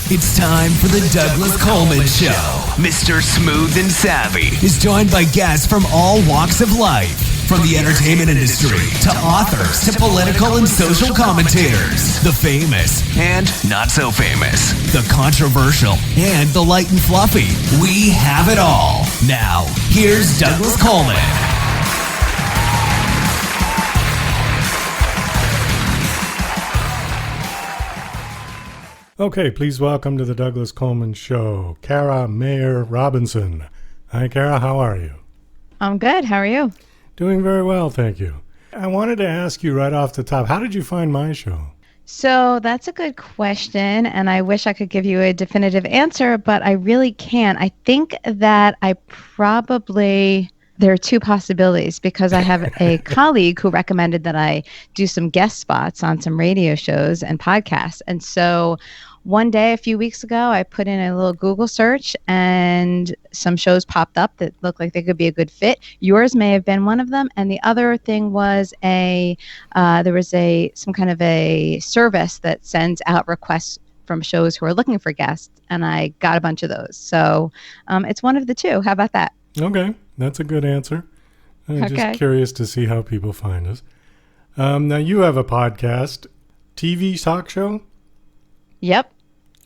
It's time for the Douglas Coleman Show. Mr. Smooth and Savvy is joined by guests from all walks of life, from the entertainment industry to authors to political and social commentators, the famous and not so famous, the controversial and the light and fluffy. We have it all. Now, here's Douglas Coleman. Okay, please welcome to the Douglas Coleman Show, Kara Mayer Robinson. Hi, Kara. How are you? I'm good. How are you? Doing very well, thank you. I wanted to ask you right off the top, how did you find my show? So that's a good question, and I wish I could give you a definitive answer, but I really can't. I think that there are two possibilities, because I have a colleague who recommended that I do some guest spots on some radio shows and podcasts. And so one day a few weeks ago, I put in a little Google search and some shows popped up that looked like they could be a good fit. Yours may have been one of them. And the other thing was some kind of a service that sends out requests from shows who are looking for guests. And I got a bunch of those. So it's one of the two. How about that? Okay, that's a good answer. I'm just curious to see how people find us. Now, you have a podcast, TV talk show? Yep.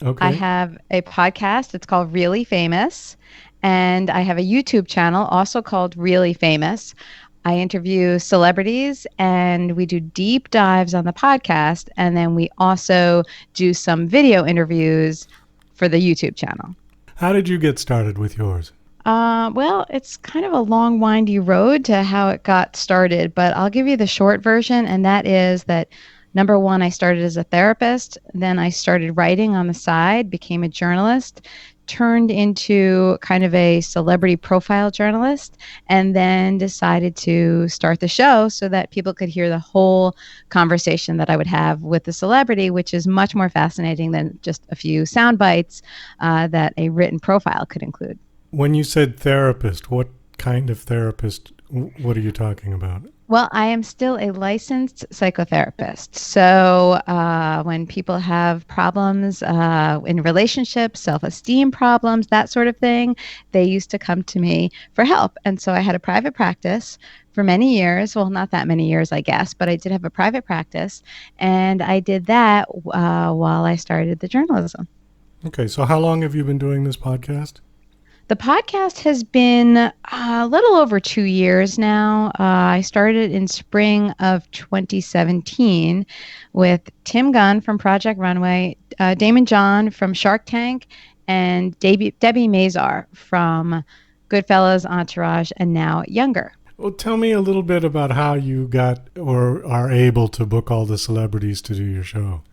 Okay. I have a podcast. It's called Really Famous. And I have a YouTube channel also called Really Famous. I interview celebrities and we do deep dives on the podcast. And then we also do some video interviews for the YouTube channel. How did you get started with yours? Well, it's kind of a long, windy road to how it got started, but I'll give you the short version. And that is that number one, I started as a therapist. Then I started writing on the side, became a journalist, turned into kind of a celebrity profile journalist, and then decided to start the show so that people could hear the whole conversation that I would have with the celebrity, which is much more fascinating than just a few sound bites that a written profile could include. When you said therapist, what kind of therapist? What are you talking about? Well, I am still a licensed psychotherapist. So when people have problems in relationships, self-esteem problems, that sort of thing, they used to come to me for help. And so I had a private practice for many years. Well, not that many years, I guess, but I did have a private practice. And I did that while I started the journalism. Okay, so how long have you been doing this podcast? The podcast has been a little over 2 years now. I started in spring of 2017 with Tim Gunn from Project Runway, Damon John from Shark Tank, and Debbie Mazar from Goodfellas, Entourage, and now Younger. Well, tell me a little bit about how you got or are able to book all the celebrities to do your show.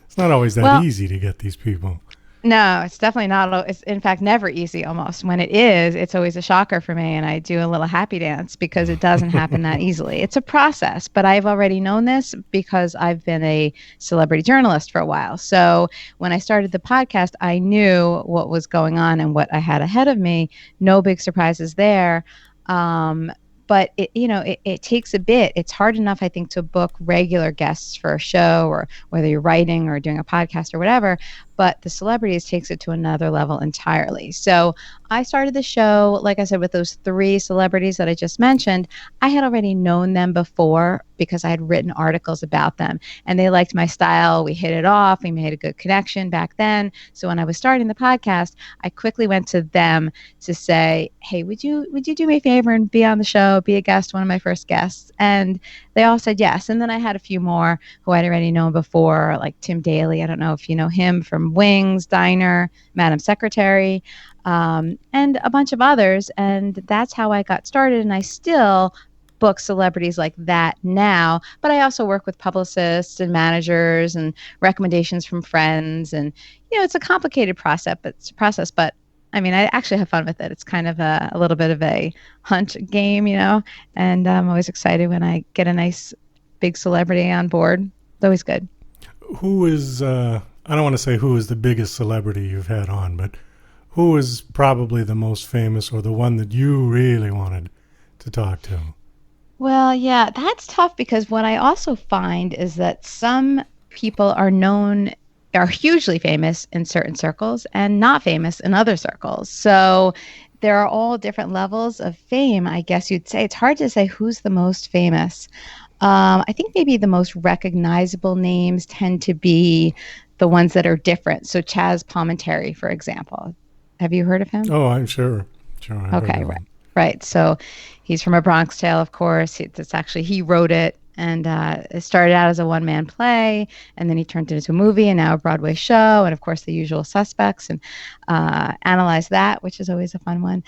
It's not always that easy to get these people. No, it's definitely not. It's in fact never easy almost. When it is, it's always a shocker for me, and I do a little happy dance because it doesn't happen that easily. It's a process, but I've already known this because I've been a celebrity journalist for a while. So when I started the podcast, I knew what was going on and what I had ahead of me. No big surprises there. But it takes a bit. It's hard enough, I think, to book regular guests for a show, or whether you're writing or doing a podcast or whatever. But the celebrities takes it to another level entirely. So I started the show, like I said, with those 3 celebrities that I just mentioned. I had already known them before because I had written articles about them, and they liked my style. We hit it off. We made a good connection back then. So when I was starting the podcast, I quickly went to them to say, hey, would you do me a favor and be on the show, be a guest, one of my first guests? And they all said yes. And then I had a few more who I'd already known before, like Tim Daly. I don't know if you know him from Wings, Diner, Madam Secretary, and a bunch of others. And that's how I got started. And I still book celebrities like that now, but I also work with publicists and managers and recommendations from friends. And, it's a complicated process, but I mean, I actually have fun with it. It's kind of a little bit of a hunt game, and I'm always excited when I get a nice big celebrity on board. It's always good. Who is, I don't want to say who is the biggest celebrity you've had on, but who is probably the most famous or the one that you really wanted to talk to? Well, yeah, that's tough because what I also find is that some people are known are hugely famous in certain circles and not famous in other circles. So there are all different levels of fame, I guess you'd say. It's hard to say who's the most famous. I think maybe the most recognizable names tend to be the ones that are different. So Chaz Palminteri, for example. Have you heard of him? Oh, I'm sure. Sure. Okay, right. So he's from A Bronx Tale, of course. He wrote it, and it started out as a one-man play, and then he turned it into a movie, and now a Broadway show, and of course The Usual Suspects, and Analyze That, which is always a fun one.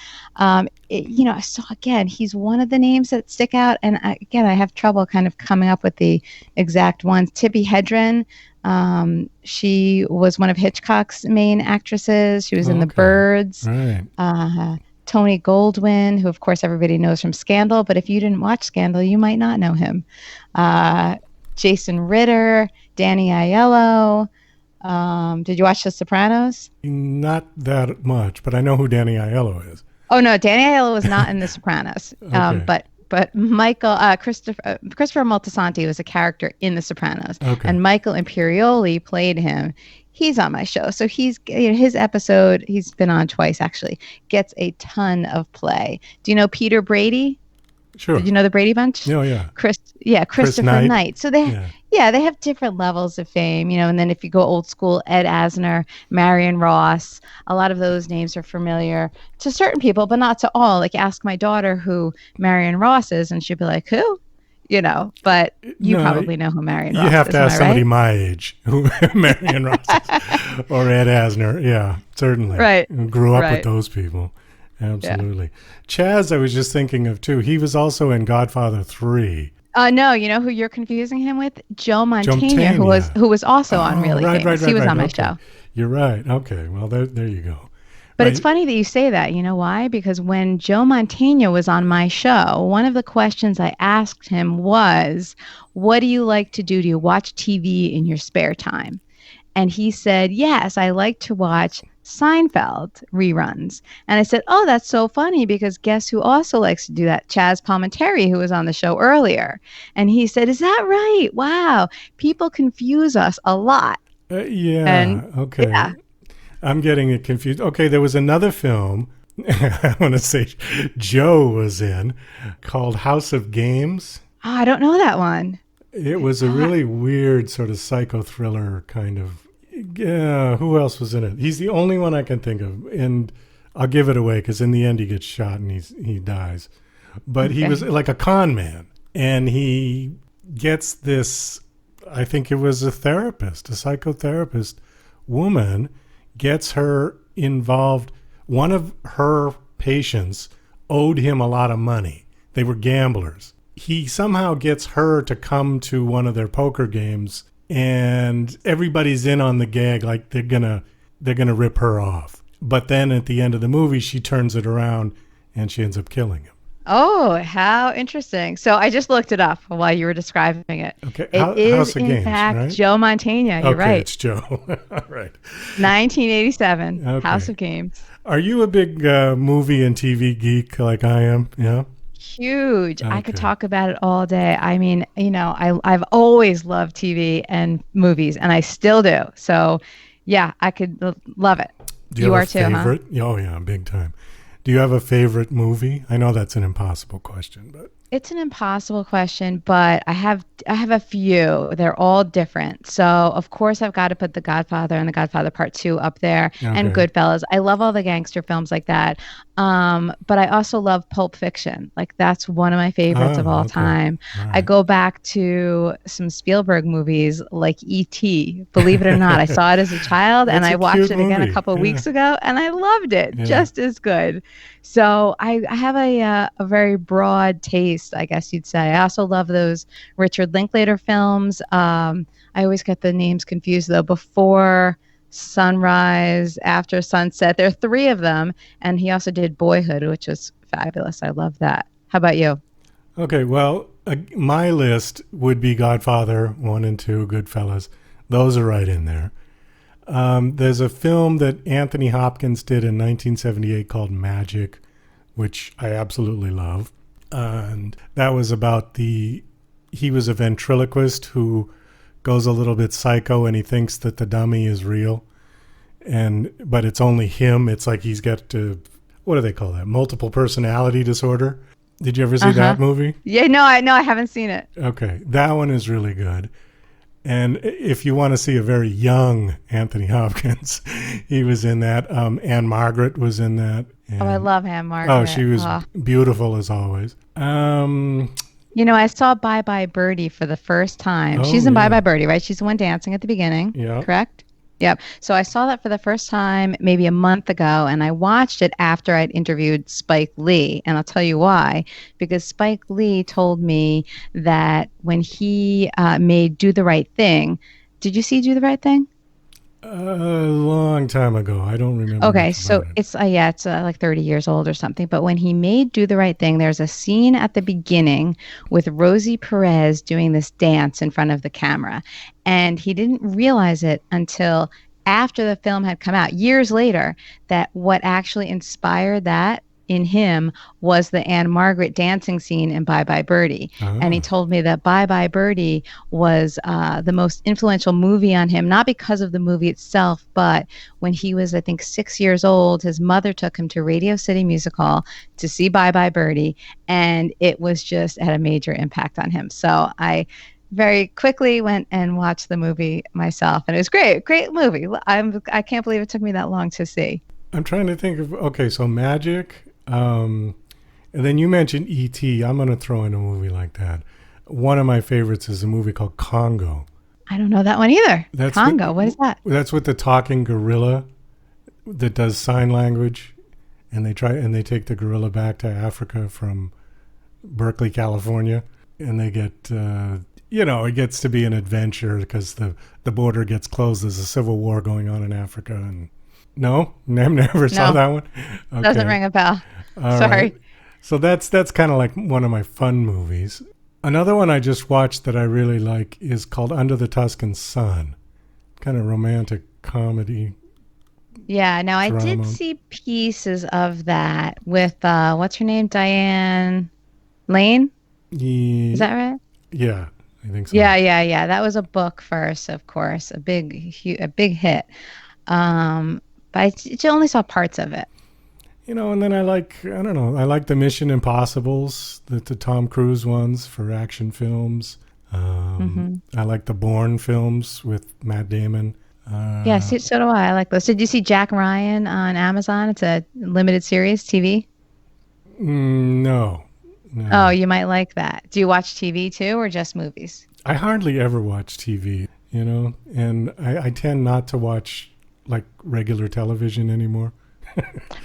So again, he's one of the names that stick out, and I have trouble kind of coming up with the exact ones. Tippi Hedren. She was one of Hitchcock's main actresses. She was in The Birds. Right. Tony Goldwyn, who of course everybody knows from Scandal, but if you didn't watch Scandal, you might not know him. Jason Ritter, Danny Aiello. Did you watch The Sopranos? Not that much, but I know who Danny Aiello is. Oh no, Danny Aiello was not in The Sopranos. Okay. But Michael Christopher Moltisanti was a character in The Sopranos, and Michael Imperioli played him. He's on my show, so his episode, he's been on twice actually, gets a ton of play. Do you know Peter Brady? Sure. Did you know the Brady Bunch? Oh yeah. Christopher Knight. So they have different levels of fame, and then if you go old school, Ed Asner, Marion Ross, a lot of those names are familiar to certain people, but not to all. Like ask my daughter who Marion Ross is, and she'd be like, who? But you probably know who Marion Ross is. You have to ask somebody right? my age who Marion Ross is, or Ed Asner. Yeah, certainly. Right. Who grew up with those people. Absolutely. Yeah. Chaz, I was just thinking of too. He was also in Godfather 3. No, you know who you're confusing him with? Joe Mantegna, who was also on Really Famous. He was on my show. You're right. Okay. Well, there you go. But it's funny that you say that. You know why? Because when Joe Mantegna was on my show, one of the questions I asked him was, what do you like to do? Do you watch TV in your spare time? And he said, yes, I like to watch Seinfeld reruns. And I said, oh, that's so funny because guess who also likes to do that? Chaz Palminteri, who was on the show earlier. And he said, is that right? Wow. People confuse us a lot. Okay. Yeah. I'm getting it confused. Okay, there was another film I want to say Joe was in called House of Games. Oh, I don't know that one. It was a really weird sort of psycho thriller kind of. Yeah, who else was in it? He's the only one I can think of, and I'll give it away because in the end he gets shot and he dies. But he was like a con man, and he gets this. I think it was a psychotherapist woman, gets her involved. One of her patients owed him a lot of money. They were gamblers. He somehow gets her to come to one of their poker games, and everybody's in on the gag, like they're gonna rip her off. But then at the end of the movie, she turns it around and she ends up killing him. Oh, how interesting. So I just looked it up while you were describing it. Okay. It is, in fact, right? Joe Mantegna. You're right. It's Joe. All right. 1987, okay. House of Games. Are you a big movie and TV geek like I am? Yeah. Huge. Okay. I could talk about it all day. I mean, I've always loved TV and movies, and I still do. So, yeah, I could love it. You are too, favorite? Huh? Oh, yeah, big time. Do you have a favorite movie? I know that's an impossible question, but it's an impossible question, but I have a few. They're all different. So, of course, I've got to put The Godfather and The Godfather Part 2 up there, and Goodfellas. I love all the gangster films like that. But I also love Pulp Fiction. Like, that's one of my favorites of all time. All right. I go back to some Spielberg movies like E.T. Believe it or not, I saw it as a child, and I watched it again a couple of weeks ago, and I loved it just as good. So I have a very broad taste, I guess you'd say. I also love those Richard Linklater films. I always get the names confused, though. Before Sunrise, After Sunset. There are 3 of them. And he also did Boyhood, which was fabulous. I love that. How about you? Okay, well, my list would be Godfather 1 and 2, Goodfellas. Those are right in there. There's a film that Anthony Hopkins did in 1978 called Magic, which I absolutely love. And that was about he was a ventriloquist who goes a little bit psycho and he thinks that the dummy is real, but it's only him. It's like he's got what do they call that? Multiple personality disorder. Did you ever see that movie? Yeah, no, I haven't seen it. Okay, that one is really good. And if you want to see a very young Anthony Hopkins, he was in that. Anne Margaret was in that. Oh, I love Anne Margaret. Oh, she was beautiful as always. I saw Bye Bye Birdie for the first time. She's in Bye Bye Birdie, right? She's the one dancing at the beginning, correct? Yep. So I saw that for the first time maybe a month ago, and I watched it after I'd interviewed Spike Lee. And I'll tell you why. Because Spike Lee told me that when he made Do the Right Thing, did you see Do the Right Thing? A long time ago. I don't remember. Okay, so it's like 30 years old or something. But when he made Do the Right Thing, there's a scene at the beginning with Rosie Perez doing this dance in front of the camera. And he didn't realize it until after the film had come out, years later, that what actually inspired that in him was the Anne Margaret dancing scene in Bye Bye Birdie. And he told me that Bye Bye Birdie was the most influential movie on him, not because of the movie itself, but when he was, I think, 6 years old, his mother took him to Radio City Music Hall to see Bye Bye Birdie, and it had a major impact on him. So I very quickly went and watched the movie myself, and it was great movie. I can't believe it took me that long to see. I'm trying to think of, so magic. And then you mentioned E.T. I'm going to throw in a movie like that. One of my favorites is a movie called Congo. I don't know that one either. Congo, what is that? That's with the talking gorilla that does sign language, and they take the gorilla back to Africa from Berkeley, California, and they get, it gets to be an adventure because the border gets closed. There's a civil war going on in Africa, and no, never saw that one. Okay. Doesn't ring a bell. All Sorry. Right. So that's kind of like one of my fun movies. Another one I just watched that I really like is called Under the Tuscan Sun. Kind of romantic comedy. Yeah, now drama. I did see pieces of that with what's her name, Diane Lane. Yeah. Is that right? Yeah, I think so. Yeah. That was a book first, of course, a big hit. But I only saw parts of it. And then I like the Mission Impossibles, the Tom Cruise ones for action films. I like the Bourne films with Matt Damon. Yeah, so do I. I like those. Did you see Jack Ryan on Amazon? It's a limited series TV. No. Oh, you might like that. Do you watch TV too, or just movies? I hardly ever watch TV, and I tend not to watch like regular television anymore.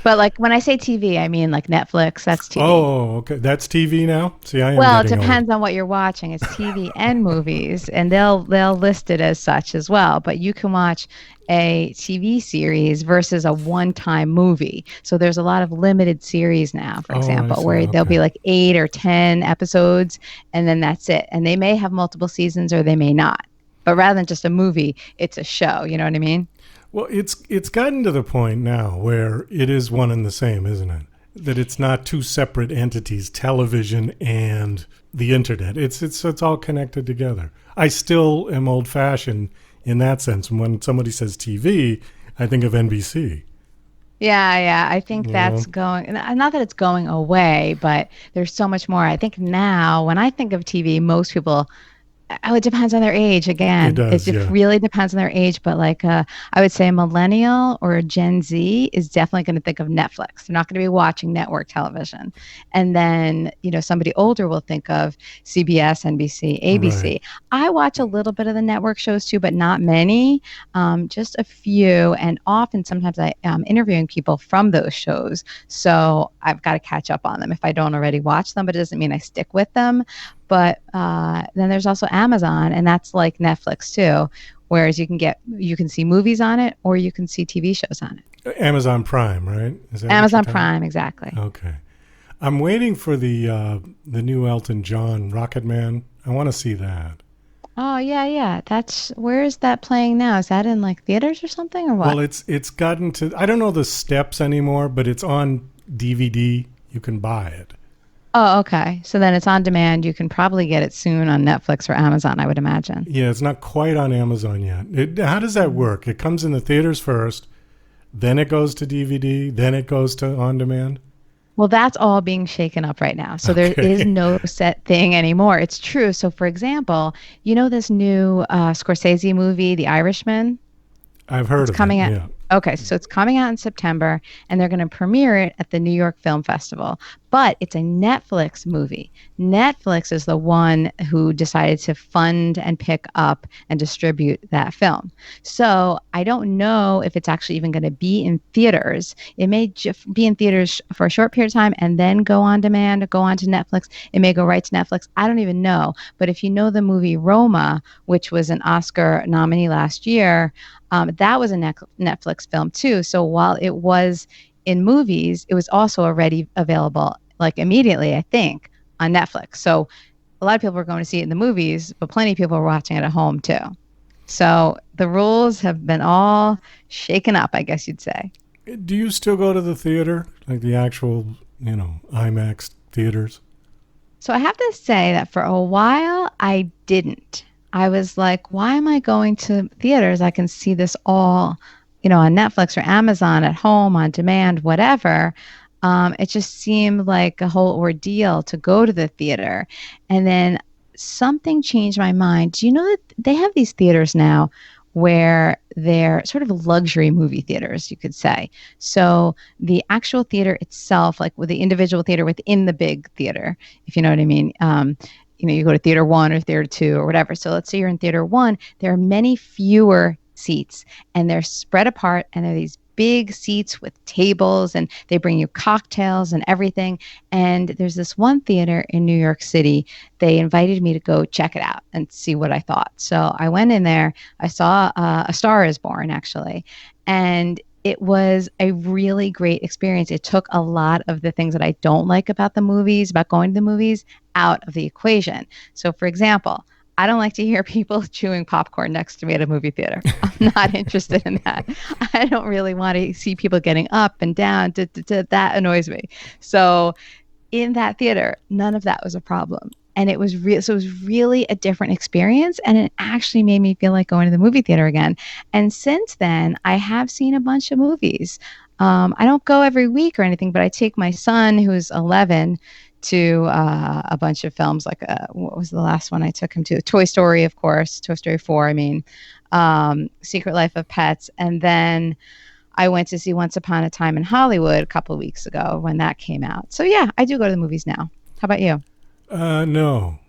But like when I say TV, I mean like Netflix. That's TV. Oh, okay. That's TV now? See, I am Well, it depends on what you're watching. It's TV and movies, and they'll list it as such as well. But you can watch a TV series versus a one-time movie. So there's a lot of limited series now, for example, where there'll be like 8 or 10 episodes, and then that's it. And they may have multiple seasons or they may not. But rather than just a movie, it's a show. You know what I mean? Well, it's gotten to the point now where it is one and the same, isn't it? That it's not two separate entities, television and the internet. It's all connected together. I still am old-fashioned in that sense. When somebody says TV, I think of NBC. Yeah. I think that's going, not that it's going away, but there's so much more. I think now when I think of TV, most people, it depends on their age again. It really depends on their age. But like I would say a millennial or a Gen Z is definitely going to think of Netflix. They're not going to be watching network television. And then, somebody older will think of CBS, NBC, ABC. Right. I watch a little bit of the network shows too, but not many, just a few. And often sometimes I am interviewing people from those shows. So I've got to catch up on them if I don't already watch them, but it doesn't mean I stick with them. But then there's also Amazon, and that's like Netflix too, whereas you can see movies on it or you can see TV shows on it. Amazon Prime, right? Is that Amazon Prime, exactly. Okay. I'm waiting for the new Elton John Rocket Man. I want to see that. Oh yeah. Where is that playing now? Is that in like theaters or something or what? Well, it's gotten to, I don't know the steps anymore, but it's on DVD. You can buy it. Oh, okay. So then it's on demand. You can probably get it soon on Netflix or Amazon, I would imagine. Yeah, it's not quite on Amazon yet. How does that work? It comes in the theaters first, then it goes to DVD, then it goes to on demand? Well, that's all being shaken up right now. So there Okay. is no set thing anymore. It's true. So, for example, you know this new Scorsese movie, The Irishman? I've heard It's of it, coming out. yeah. Okay, so it's coming out in September, and they're going to premiere it at the New York Film Festival. But it's a Netflix movie. Netflix is the one who decided to fund and pick up and distribute that film. So I don't know if it's actually even going to be in theaters. It may be in theaters for a short period of time and then go on demand, go on to Netflix. It may go right to Netflix. I don't even know. But if you know the movie Roma, which was an Oscar nominee last year, that was a Netflix film too. So while it was in movies, it was also already available like immediately, I think, on Netflix. So a lot of people were going to see it in the movies, but plenty of people were watching it at home too. So the rules have been all shaken up, I guess you'd say. Do you still go to the theater, like the actual, IMAX theaters? So I have to say that for a while, I didn't. I was like, why am I going to theaters? I can see this all, on Netflix or Amazon at home, on demand, whatever. It just seemed like a whole ordeal to go to the theater. And then something changed my mind. Do you know that they have these theaters now where they're sort of luxury movie theaters, you could say. So the actual theater itself, like with the individual theater within the big theater, if you know what I mean, you go to theater 1 or theater 2 or whatever. So let's say you're in theater 1, there are many fewer seats and they're spread apart, and there are these big seats with tables, and they bring you cocktails and everything. And there's this one theater in New York City. They invited me to go check it out and see what I thought. So I went in there. I saw A Star is Born, actually. And it was a really great experience. It took a lot of the things that I don't like about the movies, about going to the movies, out of the equation. So, for example, I don't like to hear people chewing popcorn next to me at a movie theater. I'm not interested in that. I don't really want to see people getting up and down. That annoys me. So in that theater, none of that was a problem. And it was so it was really a different experience. And it actually made me feel like going to the movie theater again. And since then, I have seen a bunch of movies. I don't go every week or anything, but I take my son, who's 11, to a bunch of films. Like what was the last one I took him to? Toy Story, of course. Toy Story 4, Secret Life of Pets. And then I went to see Once Upon a Time in Hollywood a couple of weeks ago when that came out. So yeah, I do go to the movies now. How about you? No.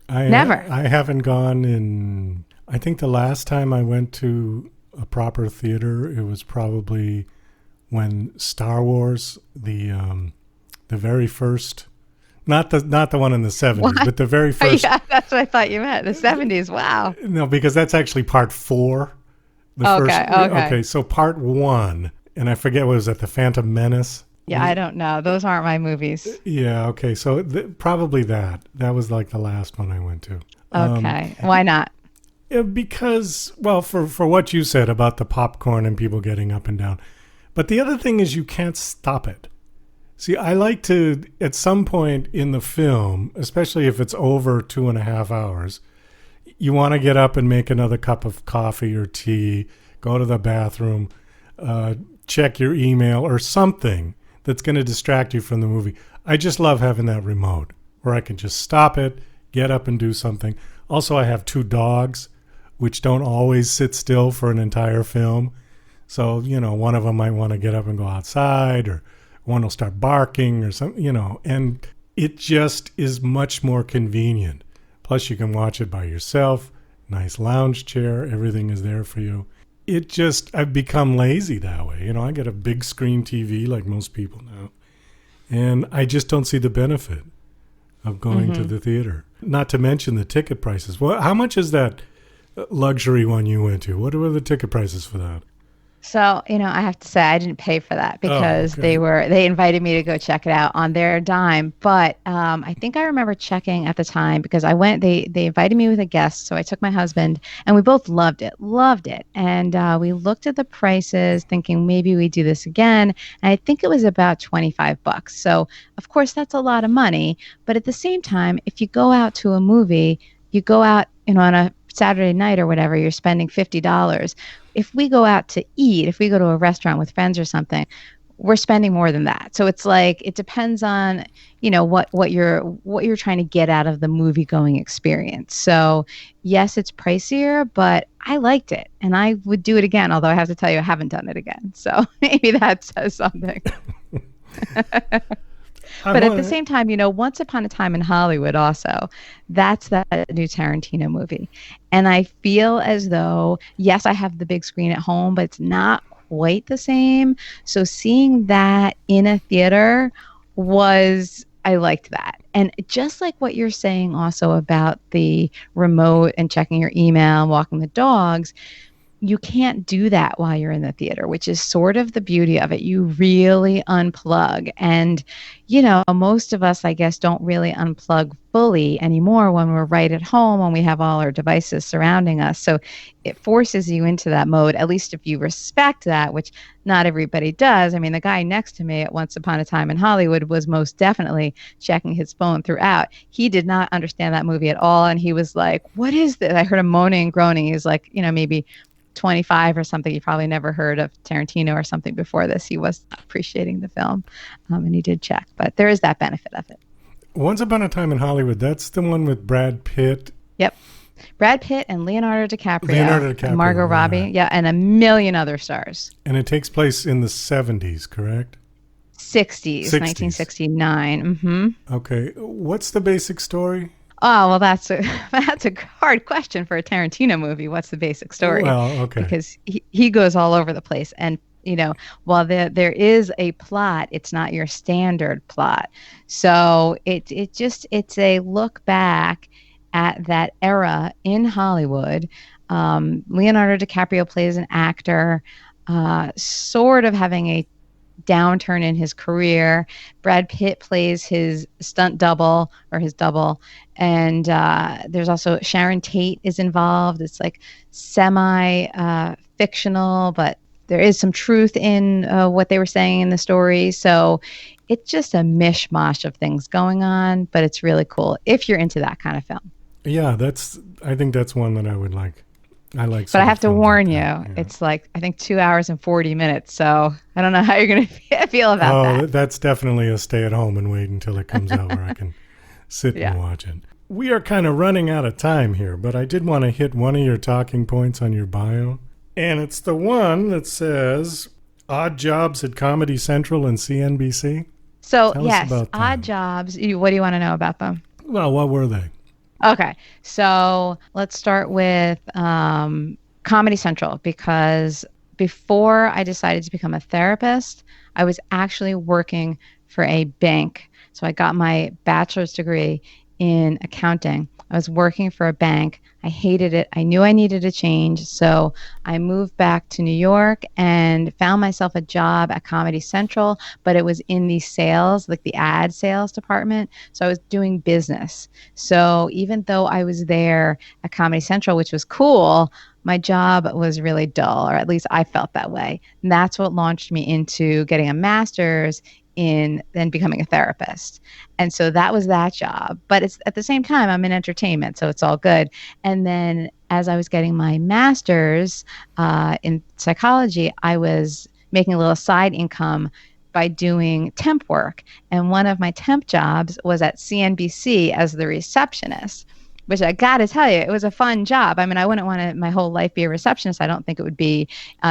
Never. I haven't gone in... I think the last time I went to a proper theater, it was probably when Star Wars, the very first... Not the one in the 70s, what? But the very first... Yeah, that's what I thought you meant. The 70s, wow. No, because that's actually part 4. Okay, so part 1, and I forget, what was that, The Phantom Menace? Yeah, I don't know. Those aren't my movies. Yeah, okay, so probably that. That was like the last one I went to. Okay, why not? Because, well, for what you said about the popcorn and people getting up and down. But the other thing is you can't stop it. See, I like to, at some point in the film, especially if it's over 2.5 hours, you want to get up and make another cup of coffee or tea, go to the bathroom, check your email or something that's going to distract you from the movie. I just love having that remote where I can just stop it, get up and do something. Also, I have 2 dogs, which don't always sit still for an entire film. So, one of them might want to get up and go outside, or one will start barking or something, and it just is much more convenient. Plus you can watch it by yourself, nice lounge chair, everything is there for you. I've become lazy that way. I get a big screen TV like most people now, and I just don't see the benefit of going to the theater. Not to mention the ticket prices. Well, how much is that luxury one you went to? What were the ticket prices for that? So, I have to say I didn't pay for that because they invited me to go check it out on their dime. But I think I remember checking at the time because I went, they invited me with a guest. So I took my husband and we both loved it. And we looked at the prices thinking maybe we do this again. And I think it was about $25. So of course that's a lot of money. But at the same time, if you go out to a movie, you go out, on a Saturday night or whatever, you're spending $50. If we go out to eat, if we go to a restaurant with friends or something, we're spending more than that. So it's like, it depends on, what you're trying to get out of the movie going experience. So yes, it's pricier, but I liked it and I would do it again. Although I have to tell you, I haven't done it again. So maybe that says something. But at the same time, Once Upon a Time in Hollywood also, that's that new Tarantino movie. And I feel as though, yes, I have the big screen at home, but it's not quite the same. So seeing that in a theater I liked that. And just like what you're saying also about the remote and checking your email and walking the dogs, you can't do that while you're in the theater, which is sort of the beauty of it. You really unplug. And, most of us, I guess, don't really unplug fully anymore when we're right at home, when we have all our devices surrounding us. So it forces you into that mode, at least if you respect that, which not everybody does. I mean, the guy next to me at Once Upon a Time in Hollywood was most definitely checking his phone throughout. He did not understand that movie at all. And he was like, what is this? I heard him moaning and groaning. He's like, maybe 25 or something. He probably never heard of Tarantino or something before this. He was appreciating the film, and he did check. But there is that benefit of it. Once Upon a Time in Hollywood, that's the one with Brad Pitt. Yep. Brad Pitt and Leonardo DiCaprio. And Margot Robbie. Yeah, and a million other stars. And it takes place in the 70s, correct? 60s. 1969. Mm-hmm. Okay. What's the basic story? Oh, well, that's a hard question for a Tarantino movie. What's the basic story? Well, okay. Because he goes all over the place. And, while there is a plot, it's not your standard plot. So it's a look back at that era in Hollywood. Leonardo DiCaprio plays an actor, sort of having a downturn in his career. Brad Pitt plays his stunt double or his double. And there's also Sharon Tate is involved. It's like semi-fictional, but there is some truth in what they were saying in the story. So it's just a mishmash of things going on, but it's really cool if you're into that kind of film. Yeah, I think that's one that I would like. I like. But I have to warn you, it's like, I think 2 hours and 40 minutes. So I don't know how you're going to feel about that. Oh, that's definitely a stay at home and wait until it comes out where I can sit and watch it. We are kind of running out of time here, but I did want to hit one of your talking points on your bio. And it's the one that says odd jobs at Comedy Central and CNBC. So, yes, odd jobs. What do you want to know about them? Well, what were they? Okay, so let's start with Comedy Central, because before I decided to become a therapist, I was actually working for a bank. So I got my bachelor's degree in accounting. I was working for a bank. I hated it. I knew I needed a change. So I moved back to New York and found myself a job at Comedy Central, but it was in the sales, like the ad sales department. So I was doing business. So even though I was there at Comedy Central, which was cool, my job was really dull, or at least I felt that way. And that's what launched me into getting a master's in then becoming a therapist. And so that was that job. But it's at the same time, I'm in entertainment, so it's all good. And then as I was getting my master's in psychology, I was making a little side income by doing temp work. And one of my temp jobs was at CNBC as the receptionist, which I got to tell you, it was a fun job. I mean, I wouldn't want to my whole life be a receptionist. I don't think it would be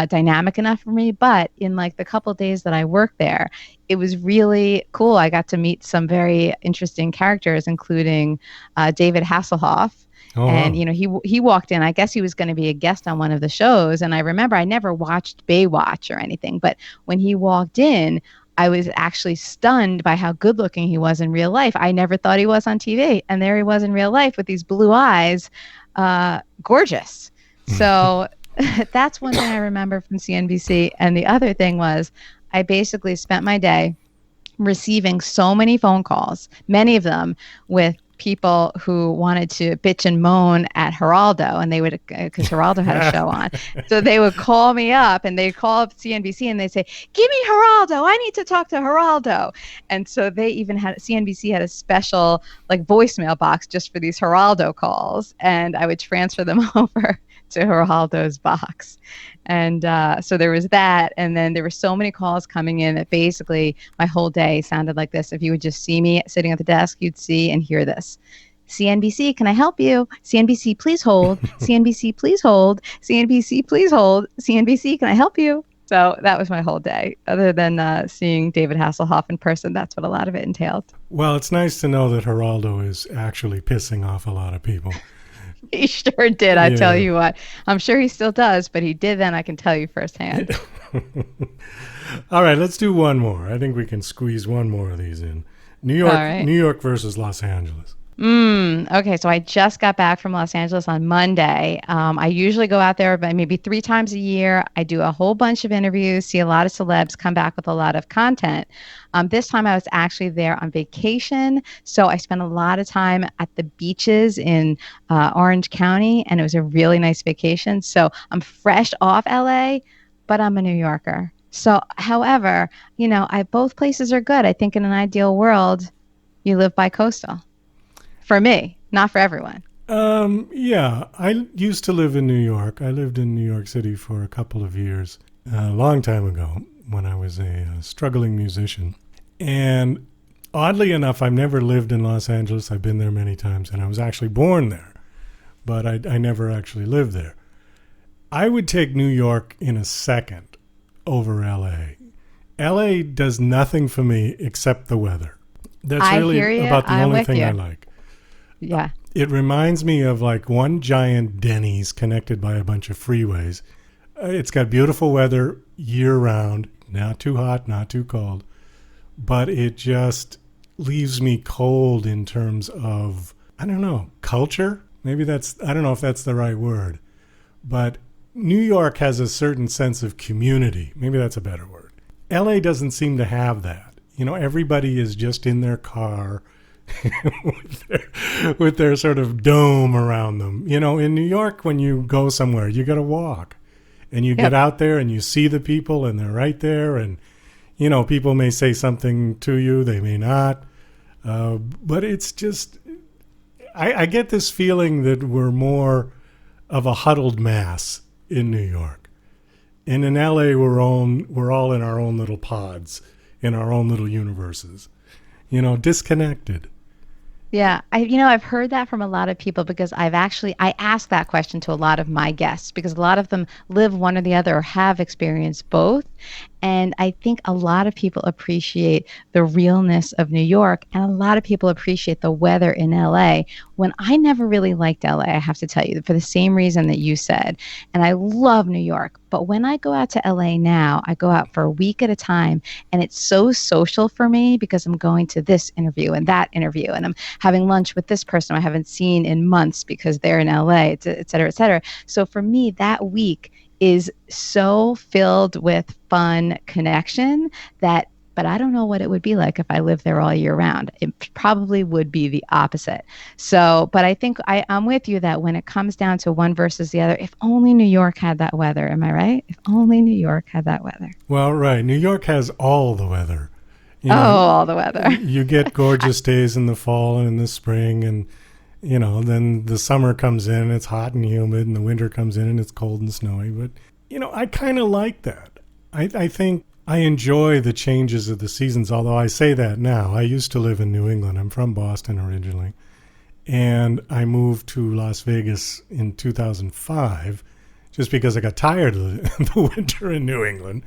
dynamic enough for me. But in like the couple of days that I worked there, it was really cool. I got to meet some very interesting characters, including David Hasselhoff. Oh, and, wow. you know, he walked in. I guess he was going to be a guest on one of the shows. And I remember I never watched Baywatch or anything. But when he walked in, I was actually stunned by how good looking he was in real life. I never thought he was on TV. And there he was in real life with these blue eyes, gorgeous. So That's one thing I remember from CNBC. And the other thing was I basically spent my day receiving so many phone calls, many of them with people who wanted to bitch and moan at Geraldo, and they would, because Geraldo had a show on. So they would call me up and they'd call up CNBC and they'd say, give me Geraldo. I need to talk to Geraldo. And so they even had, CNBC had a special like voicemail box just for these Geraldo calls. And I would transfer them over to Geraldo's box. And so there was that. And then there were so many calls coming in that basically my whole day sounded like this. If you would just see me sitting at the desk, you'd see and hear this. CNBC, can I help you? CNBC, please hold. CNBC, please hold. CNBC, please hold. CNBC, can I help you? So that was my whole day. Other than seeing David Hasselhoff in person, that's what a lot of it entailed. Well, it's nice to know that Geraldo is actually pissing off a lot of people. He sure did. I tell you what. I'm sure he still does, but he did then. I can tell you firsthand. All right, let's do one more. I think we can squeeze one more of these in. New York, right. New York versus Los Angeles. Okay, so I just got back from Los Angeles on Monday. I usually go out there maybe 3 times a year. I do a whole bunch of interviews, see a lot of celebs, come back with a lot of content. This time I was actually there on vacation, so I spent a lot of time at the beaches in Orange County, and it was a really nice vacation. So I'm fresh off LA, but I'm a New Yorker. So, however, both places are good. I think in an ideal world, you live bi-coastal. For me, not for everyone. Yeah, I used to live in New York. I lived in New York City for a couple of years, a long time ago when I was a struggling musician. And oddly enough, I've never lived in Los Angeles. I've been there many times, and I was actually born there, but I never actually lived there. I would take New York in a second over L.A. L.A. does nothing for me except the weather. That's really about the only thing I like. Yeah. It reminds me of like one giant Denny's connected by a bunch of freeways. It's got beautiful weather year round, not too hot, not too cold, but it just leaves me cold in terms of, I don't know, culture? Maybe I don't know if that's the right word, but New York has a certain sense of community. Maybe that's a better word. LA doesn't seem to have that. Everybody is just in their car with their sort of dome around them. In New York, when you go somewhere, you got to walk, and you get out there and you see the people, and they're right there. And, people may say something to you, they may not. But it's just, I get this feeling that we're more of a huddled mass in New York. And in LA, we're all in our own little pods, in our own little universes, disconnected. Yeah, I've heard that from a lot of people because I asked that question to a lot of my guests because a lot of them live one or the other or have experienced both. And I think a lot of people appreciate the realness of New York, and a lot of people appreciate the weather in LA. When I never really liked LA, I have to tell you, for the same reason that you said. And I love New York. But when I go out to LA now, I go out for a week at a time, and it's so social for me because I'm going to this interview and that interview, and I'm having lunch with this person I haven't seen in months because they're in LA, et cetera, et cetera. So for me, that week is so filled with fun connection but I don't know what it would be like if I lived there all year round. It probably would be the opposite. So, but I think I'm with you that when it comes down to one versus the other, if only New York had that weather, am I right? If only New York had that weather. Well, right. New York has all the weather. All the weather. You get gorgeous days in the fall and in the spring, and then the summer comes in, it's hot and humid, and the winter comes in and it's cold and snowy. But, I kind of like that. I think I enjoy the changes of the seasons, although I say that now. I used to live in New England. I'm from Boston originally. And I moved to Las Vegas in 2005 just because I got tired of the winter in New England.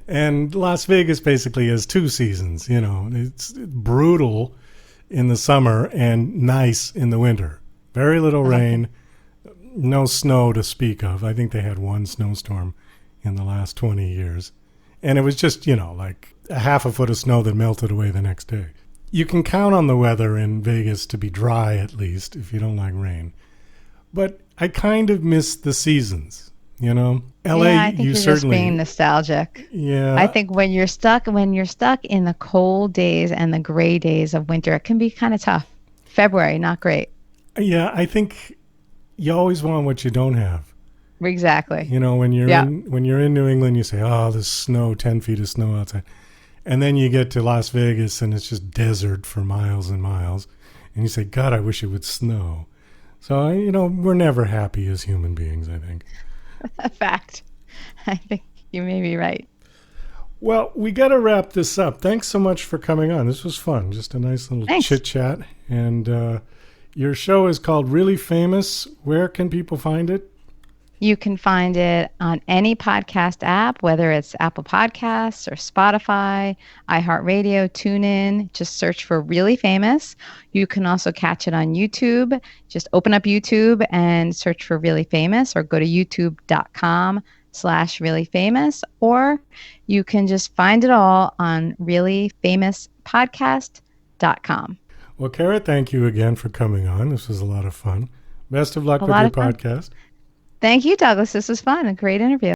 And Las Vegas basically has 2 seasons. It's brutal in the summer and nice in the winter. Very little rain, no snow to speak of. I think they had 1 snowstorm in the last 20 years. And it was just, like a half a foot of snow that melted away the next day. You can count on the weather in Vegas to be dry, at least, if you don't like rain. But I kind of miss the seasons. You know, LA. Yeah, I think you you're certainly just being nostalgic. Yeah. I think when you're stuck in the cold days and the gray days of winter, it can be kind of tough. February, not great. Yeah, I think you always want what you don't have. Exactly. You know, when you're in New England, you say, "Oh, there's snow, 10 feet of snow outside," and then you get to Las Vegas and it's just desert for miles and miles, and you say, "God, I wish it would snow." So you know, we're never happy as human beings, I think. A fact. I think you may be right. Well, we got to wrap this up. Thanks so much for coming on. This was fun. Just a nice little chit chat. And your show is called Really Famous. Where can people find it? You can find it on any podcast app, whether it's Apple Podcasts or Spotify, iHeartRadio, TuneIn. Just search for Really Famous. You can also catch it on YouTube. Just open up YouTube and search for Really Famous, or go to youtube.com/reallyfamous, or you can just find it all on reallyfamouspodcast.com. Well, Kara, thank you again for coming on. This was a lot of fun. Best of luck with your podcast. Thank you, Douglas. This was fun. A great interview.